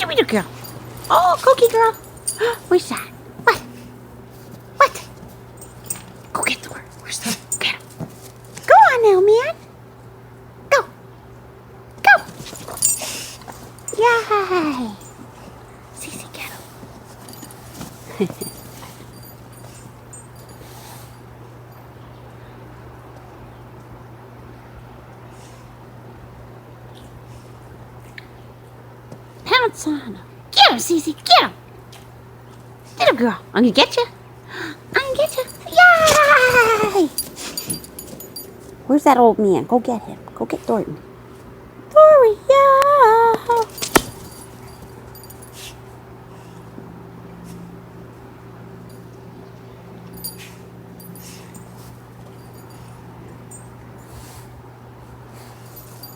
we do, girl? Oh, Cookie girl. Where's that? What? What? Go get Thor. Where's Thor? Get him. Go on now, man. Go. Go. Yay. Cece, get him. Pounce on him. Get him, Cece. Get him. Little girl. I'm going to get you. I'm going to get you. Yay! Where's that old man? Go get him. Go get Thornton. Thorny, yeah.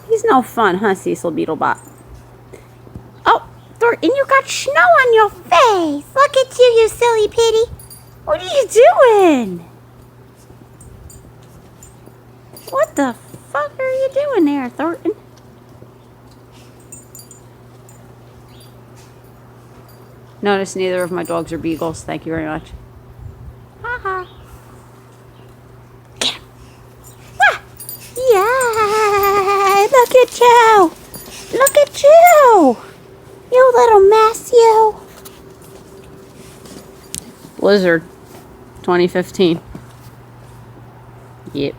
He's no fun, huh, Cecil Beetlebot? Oh, Thornton, you got snow on your face. Look at you, you silly pitty. What are you doing? What the fuck are you doing there, Thornton? Notice neither of my dogs are beagles. Thank you very much. Ha-ha. Get him. Ah! Yeah! Look at you! Look at you! You little mess, you! Blizzard 2015. Yep.